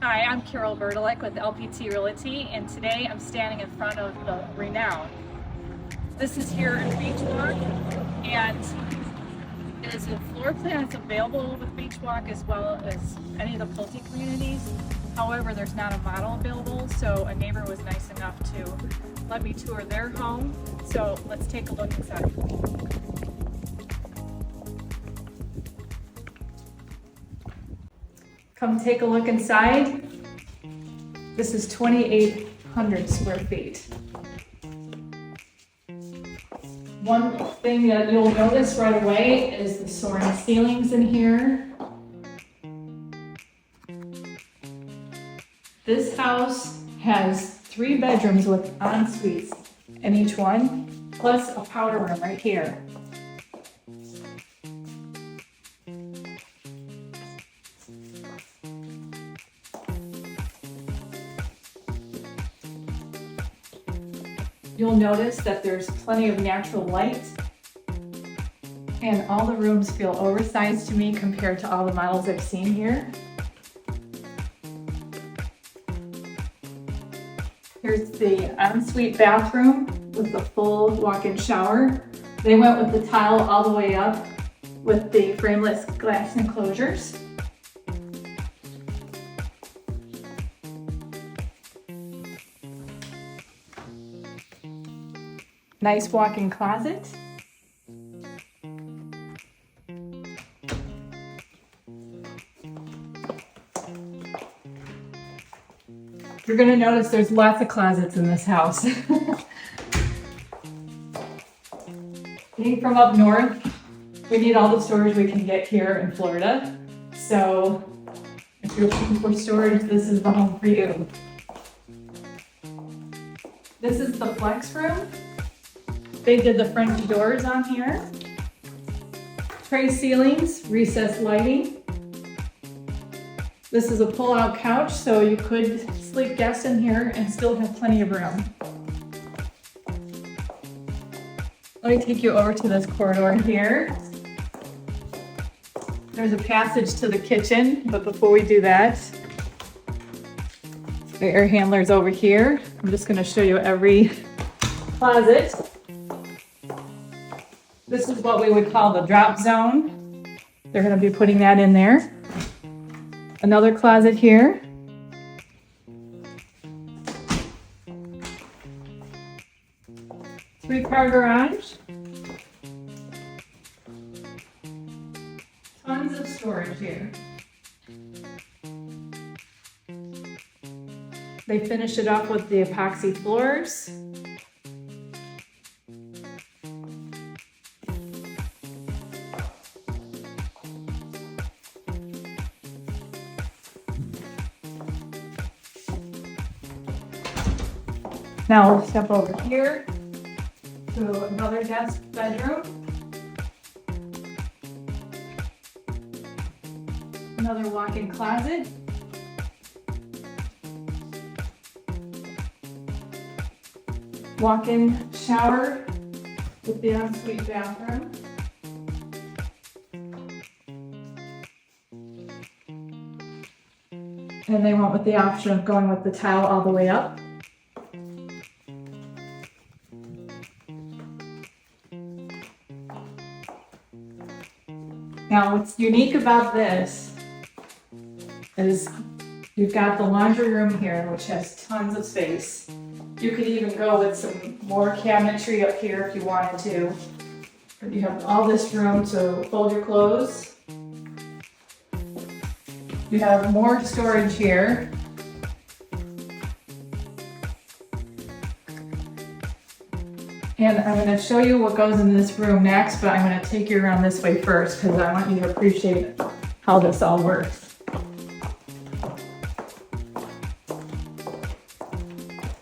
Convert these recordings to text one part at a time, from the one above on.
Hi, I'm Carol Burdelik with LPT Realty, and today I'm standing in front of the Renown. This is here in Beachwalk, and it is a floor plan that's available with Beachwalk as well as any of the Pulte communities. However, there's not a model available, so a neighbor was nice enough to let me tour their home. So let's take a look inside. Come take a look inside. This is 2,800 square feet. One thing that you'll notice right away is the soaring ceilings in here. This house has 3 bedrooms with en-suites in each one, plus a powder room right here. You'll notice that there's plenty of natural light, and all the rooms feel oversized to me compared to all the models I've seen here. Here's the ensuite bathroom with the full walk-in shower. They went with the tile all the way up with the frameless glass enclosures. Nice walk-in closet. You're going to notice there's lots of closets in this house. Being from up north, we need all the storage we can get here in Florida. So if you're looking for storage, this is the home for you. This is the flex room. They did the French doors on here. Tray ceilings, recessed lighting. This is a pull-out couch, so you could sleep guests in here and still have plenty of room. Let me take you over to this corridor here. There's a passage to the kitchen, but before we do that, the air handler's over here. I'm just going to show you every closet. This is what we would call the drop zone. They're going to be putting that in there. Another closet here. Three-car garage. Tons of storage here. They finished it off with the epoxy floors. Now we'll step over here to another guest bedroom. Another walk-in closet. Walk-in shower with the ensuite bathroom. And they went with the option of going with the tile all the way up. Now, what's unique about this is you've got the laundry room here, which has tons of space. You could even go with some more cabinetry up here if you wanted to. But you have all this room to fold your clothes. You have more storage here. And I'm going to show you what goes in this room next, but I'm going to take you around this way first because I want you to appreciate how this all works.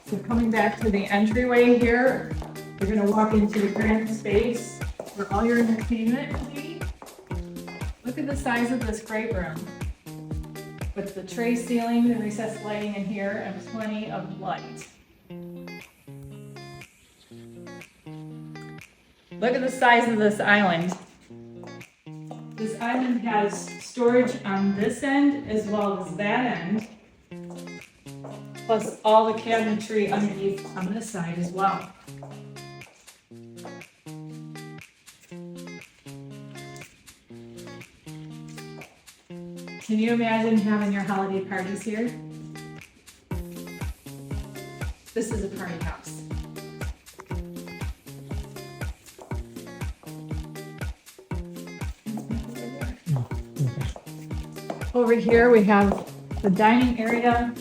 So coming back to the entryway here, you're going to walk into the grand space where all your entertainment will be. Look at the size of this great room with the tray ceiling, the recessed lighting in here, and plenty of light. Look at the size of this island. This island has storage on this end as well as that end. plus all the cabinetry underneath on this side as well. Can you imagine having your holiday parties here? This is a party house. Over here we have the dining area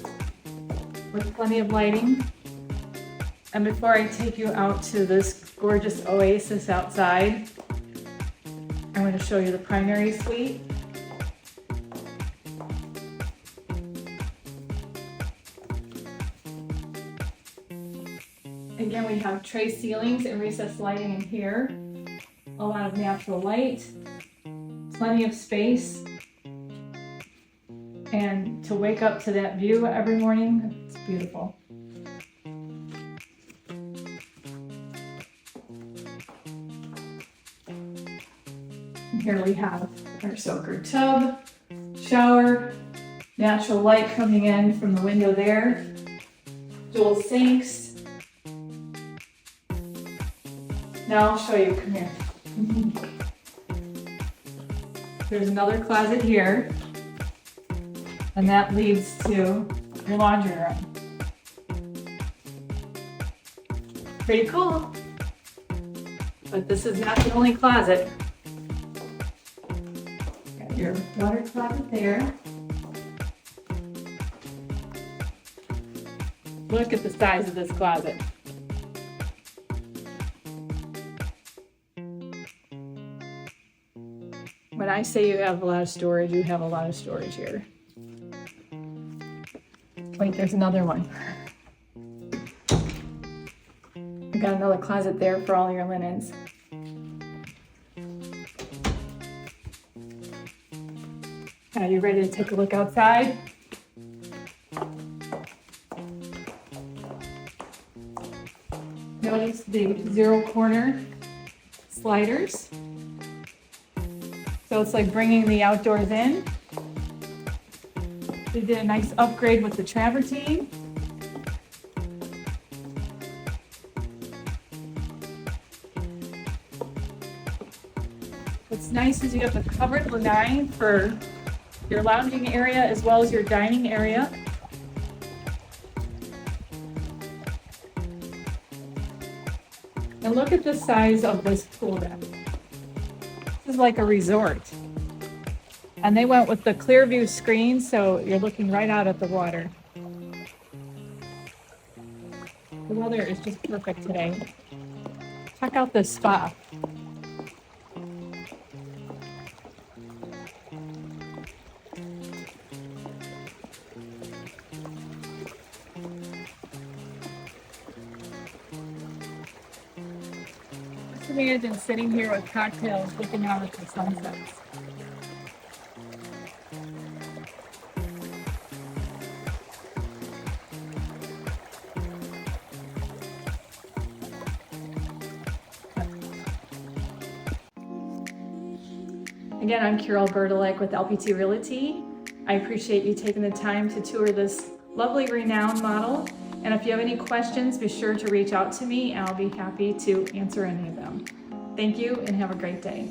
with plenty of lighting. And before I take you out to this gorgeous oasis outside, I'm going to show you the primary suite. Again, we have tray ceilings and recessed lighting in here. A lot of natural light, plenty of space. And to wake up to that view every morning, it's beautiful. And here we have our soaker tub, shower, natural light coming in from the window there, dual sinks. Now I'll show you, come here. There's another closet here, and that leads to your laundry room. Pretty cool. But this is not the only closet. Got your water closet there. Look at the size of this closet. When I say you have a lot of storage, you have a lot of storage here. Wait, there's another one. We got another closet there for all your linens. Are you ready to take a look outside? Notice the zero corner sliders. So it's like bringing the outdoors in. They did a nice upgrade with the travertine. What's nice is you have the covered lanai for your lounging area as well as your dining area. And look at the size of this pool deck. This is like a resort. And they went with the clear view screen, so you're looking right out at the water. The weather is just perfect today. Check out this spa. Just imagine sitting here with cocktails looking out at the sunsets. Again, I'm Burdelik with LPT Realty. I appreciate you taking the time to tour this lovely Renown model. And if you have any questions, be sure to reach out to me and I'll be happy to answer any of them. Thank you and have a great day.